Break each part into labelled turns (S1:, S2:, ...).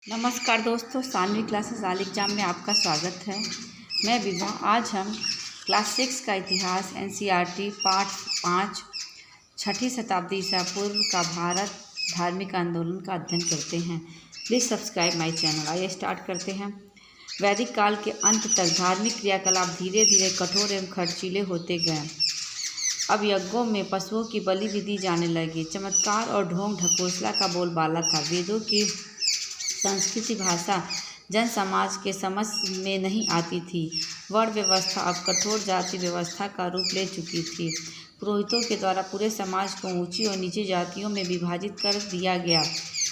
S1: नमस्कार दोस्तों, सानवी क्लासेस आल एग्जाम में आपका स्वागत है। मैं विभा। आज हम क्लास 6 का इतिहास एनसीईआरटी पाठ 5 छठी शताब्दी ईसा पूर्व का भारत धार्मिक आंदोलन का अध्ययन करते हैं। Please subscribe my channel. आइए स्टार्ट करते हैं। वैदिक काल के अंत तक धार्मिक क्रियाकलाप धीरे धीरे कठोर एवं खर्चीले होते गए। अब यज्ञों में पशुओं की बलि भी दी जाने लगी। चमत्कार और ढोंग ढकोसला का बोलबाला था। वेदों की संस्कृति भाषा जन समाज के समझ में नहीं आती थी। वर्ण व्यवस्था अब कठोर जाति व्यवस्था का रूप ले चुकी थी। पुरोहितों के द्वारा पूरे समाज को ऊंची और नीची जातियों में विभाजित कर दिया गया।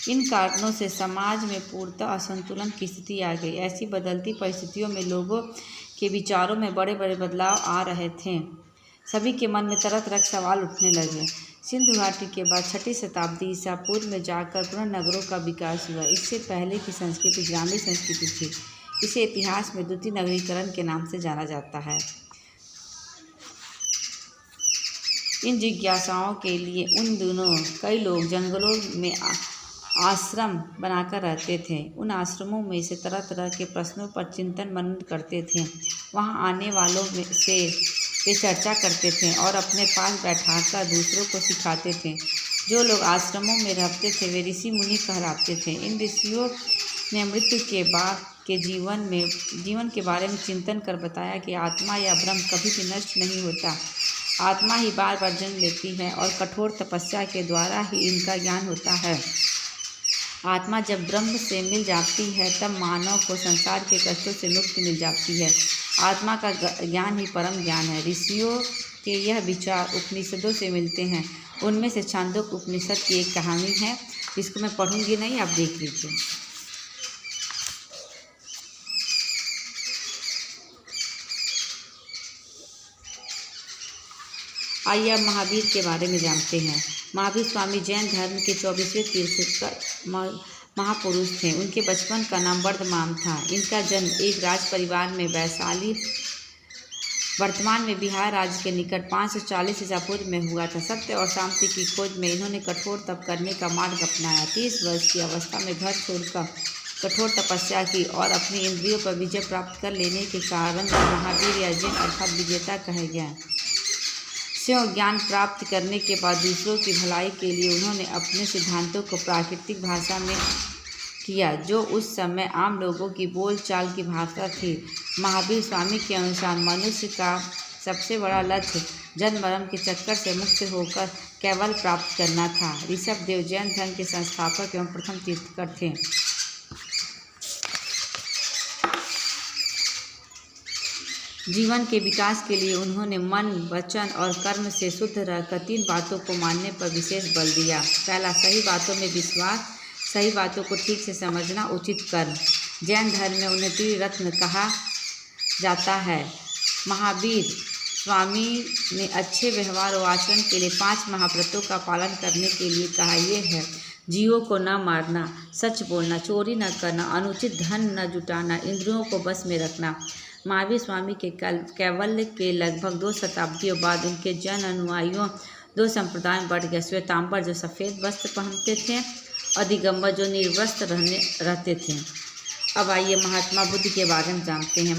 S1: इन कारणों से समाज में पूर्णतः असंतुलन की स्थिति आ गई। ऐसी बदलती परिस्थितियों में लोगों के विचारों में बड़े बड़े बदलाव आ रहे थे। सभी के मन में तरह तरह के सवाल उठने लगे। सिंधु घाटी के बाद छठी शताब्दी ईसा पूर्व में जाकर पुनः नगरों का विकास हुआ। इससे पहले की संस्कृति ग्रामीण संस्कृति थी। इसे इतिहास में द्वितीय नगरीकरण के नाम से जाना जाता है। इन जिज्ञासाओं के लिए उन दिनों कई लोग जंगलों में आश्रम बनाकर रहते थे। उन आश्रमों में से तरह तरह के प्रश्नों पर चिंतन मनन करते थे। वहां आने वालों से वे चर्चा करते थे और अपने पास बैठाकर दूसरों को सिखाते थे। जो लोग आश्रमों में रहते थे वे ऋषि मुनि कहलाते थे। इन ऋषियों ने मृत्यु के बाद के जीवन के बारे में चिंतन कर बताया कि आत्मा या ब्रह्म कभी भी नष्ट नहीं होता। आत्मा ही बार बार जन्म लेती है और कठोर तपस्या के द्वारा ही इनका ज्ञान होता है। आत्मा जब ब्रह्म से मिल जाती है तब मानव को संसार के कष्टों से मुक्ति मिल जाती है। आत्मा का ज्ञान ही परम ज्ञान है। ऋषियों के यह विचार उपनिषदों से मिलते हैं। उनमें से छांदोग्य उपनिषद की एक कहानी है, जिसको मैं पढ़ूंगी नहीं, आप देख लीजिए। आइए अब महावीर के बारे में जानते हैं। महावीर स्वामी जैन धर्म के 24वें तीर्थंकर महापुरुष थे। उनके बचपन का नाम वर्धमान था। इनका जन्म एक राज परिवार में वैशाली, वर्तमान में बिहार राज्य के निकट 540 ईसा पूर्व में हुआ था। सत्य और शांति की खोज में इन्होंने कठोर तप करने का मार्ग अपनाया। 30 वर्ष की अवस्था में घर छोड़कर कठोर तपस्या की और अपनी इंद्रियों पर विजय प्राप्त कर लेने के कारण महावीर या जैन अर्थात विजेता कहे गए। स्वयं ज्ञान प्राप्त करने के बाद दूसरों की भलाई के लिए उन्होंने अपने सिद्धांतों को प्राकृतिक भाषा में किया, जो उस समय आम लोगों की बोलचाल की भाषा थी। महावीर स्वामी के अनुसार मनुष्य का सबसे बड़ा लक्ष्य जन्म मरण के चक्कर से मुक्त होकर कैवल्य प्राप्त करना था। ऋषभ देव जैन धर्म के संस्थापक एवं प्रथम तीर्थंकर थे। जीवन के विकास के लिए उन्होंने मन, वचन और कर्म से शुद्ध रहकर 3 बातों को मानने पर विशेष बल दिया। पहला, सही बातों में विश्वास, सही बातों को ठीक से समझना, उचित कर्म। जैन धर्म में उन्हें त्रिरत्न कहा जाता है। महावीर स्वामी ने अच्छे व्यवहार और आचरण के लिए 5 महाव्रतों का पालन करने के लिए कहा। ये है: जीवों को न मारना, सच बोलना, चोरी न करना, अनुचित धन न जुटाना, इंद्रियों को बस में रखना। महावीर स्वामी के कैवल्य के लगभग 2 शताब्दियों बाद उनके जन अनुयायियों 2 संप्रदाय में बढ़ गए। श्वेतांबर जो सफ़ेद वस्त्र पहनते थे और दिगंबर जो निर्वस्त्र रहते थे। अब आइए महात्मा बुद्ध के बारे में जानते हैं।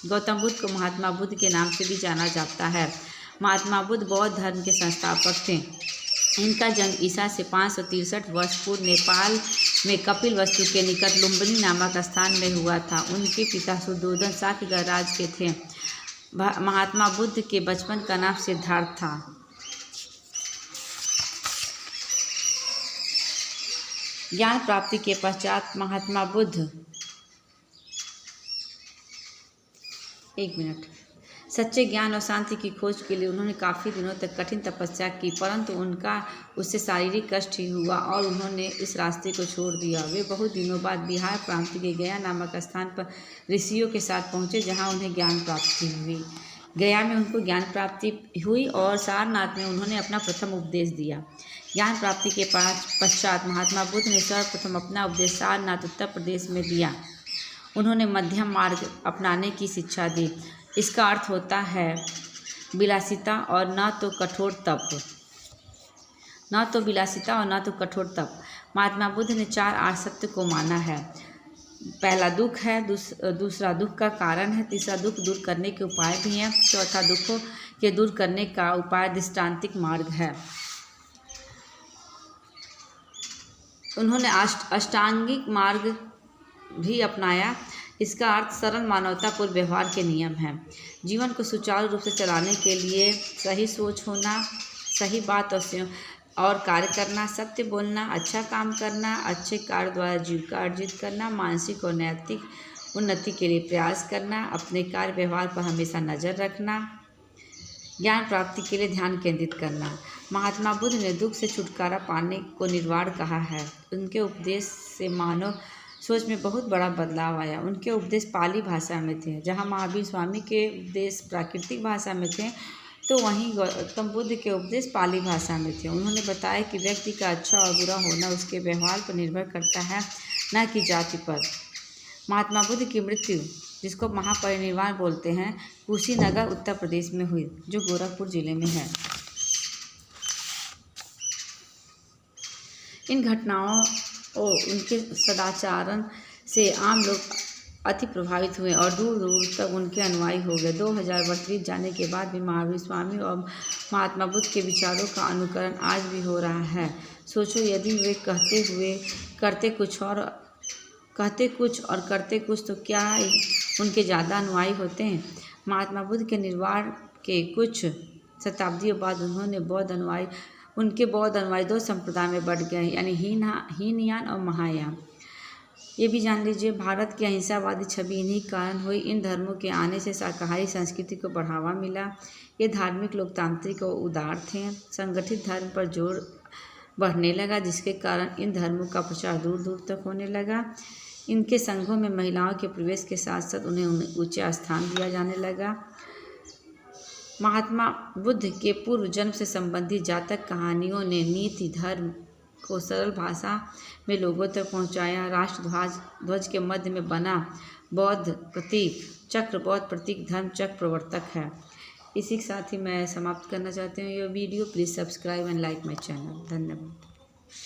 S1: गौतम बुद्ध को महात्मा बुद्ध के नाम से भी जाना जाता है। महात्मा बुद्ध बौद्ध धर्म के संस्थापक थे। इनका जन्म ईसा से 563 वर्ष पूर्व नेपाल में कपिलवस्तु के निकट लुम्बिनी नामक स्थान में हुआ था। उनके पिता सुद्धोधन शाक्य गणराज्य के थे। महात्मा बुद्ध के बचपन का नाम सिद्धार्थ था। ज्ञान प्राप्ति के पश्चात महात्मा बुद्ध सच्चे ज्ञान और शांति की खोज के लिए उन्होंने काफ़ी दिनों तक कठिन तपस्या की, परंतु उनका उससे शारीरिक कष्ट ही हुआ और उन्होंने इस रास्ते को छोड़ दिया। वे बहुत दिनों बाद बिहार प्रांत के गया नामक स्थान पर ऋषियों के साथ पहुँचे, जहाँ उन्हें ज्ञान प्राप्ति हुई। गया में उनको ज्ञान प्राप्ति हुई और सारनाथ में उन्होंने अपना प्रथम उपदेश दिया। ज्ञान प्राप्ति के पश्चात महात्मा बुद्ध ने सर्वप्रथम अपना उपदेश सारनाथ उत्तर प्रदेश में दिया। उन्होंने मध्यम मार्ग अपनाने की शिक्षा दी। इसका अर्थ होता है विलासिता और न तो कठोर तप। महात्मा बुद्ध ने 4 आर्य सत्य को माना है। पहला दुख है, दूसरा दुख का कारण है, तीसरा दुख दूर करने के उपाय भी हैं, चौथा दुखों के दूर करने का उपाय दृष्टांतिक मार्ग है। उन्होंने अष्टांगिक मार्ग भी अपनाया। इसका अर्थ सरल मानवतापूर्ण व्यवहार के नियम हैं। जीवन को सुचारू रूप से चलाने के लिए सही सोच होना, सही बात और कार्य करना, सत्य बोलना, अच्छा काम करना, अच्छे कार्य द्वारा जीविका अर्जित करना, मानसिक और नैतिक उन्नति के लिए प्रयास करना, अपने कार्य व्यवहार पर हमेशा नज़र रखना, ज्ञान प्राप्ति के लिए ध्यान केंद्रित करना। महात्मा बुद्ध ने दुख से छुटकारा पाने को निर्वाण कहा है। उनके उपदेश से मानव सोच में बहुत बड़ा बदलाव आया। उनके उपदेश पाली भाषा में थे। जहाँ महावीर स्वामी के उपदेश प्राकृतिक भाषा में थे, तो वहीं गौतम बुद्ध के उपदेश पाली भाषा में थे। उन्होंने बताया कि व्यक्ति का अच्छा और बुरा होना उसके व्यवहार पर निर्भर करता है, न कि जाति पर। महात्मा बुद्ध की मृत्यु, जिसको महापरिनिर्वाण बोलते हैं, कुशीनगर उत्तर प्रदेश में हुई, जो गोरखपुर जिले में है। इन घटनाओं और उनके सदाचरण से आम लोग अति प्रभावित हुए और दूर दूर तक उनके अनुयायी हो गए। 2000 वर्ष बीत जाने के बाद भी महावीर स्वामी और महात्मा बुद्ध के विचारों का अनुकरण आज भी हो रहा है। सोचो, यदि वे कहते कुछ और करते कुछ, तो क्या उनके ज़्यादा अनुयायी होते हैं। महात्मा बुद्ध के निर्वाण के कुछ शताब्दियों बाद उनके बौद्ध अनुयायी 2 संप्रदाय में बढ़ गए, यानी हीनयान और महायान। ये भी जान लीजिए, भारत की अहिंसावादी छवि इन्हीं कारण हुई। इन धर्मों के आने से शाकाहारी संस्कृति को बढ़ावा मिला। ये धार्मिक, लोकतांत्रिक और उदार थे। संगठित धर्म पर जोर बढ़ने लगा, जिसके कारण इन धर्मों का प्रचार दूर दूर तक होने लगा। इनके संघों में महिलाओं के प्रवेश के साथ साथ उन्हें ऊंचा स्थान दिया जाने लगा। महात्मा बुद्ध के पूर्व जन्म से संबंधित जातक कहानियों ने नीति धर्म को सरल भाषा में लोगों तक पहुंचाया। राष्ट्रध्वज के मध्य में बना बौद्ध प्रतीक चक्र बौद्ध प्रतीक धर्म चक्र प्रवर्तक है। इसी के साथ ही मैं समाप्त करना चाहती हूँ ये video. Please subscribe and like my channel. धन्यवाद।